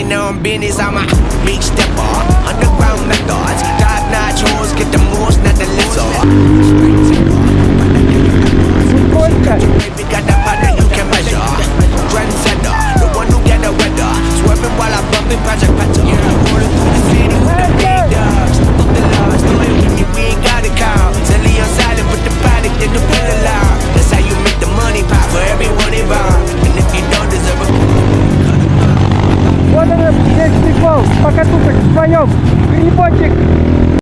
minding their own business. I'm a big stepper, underground methods, top notch hoes, get the most, not the lesser. Good ka. Baby got the body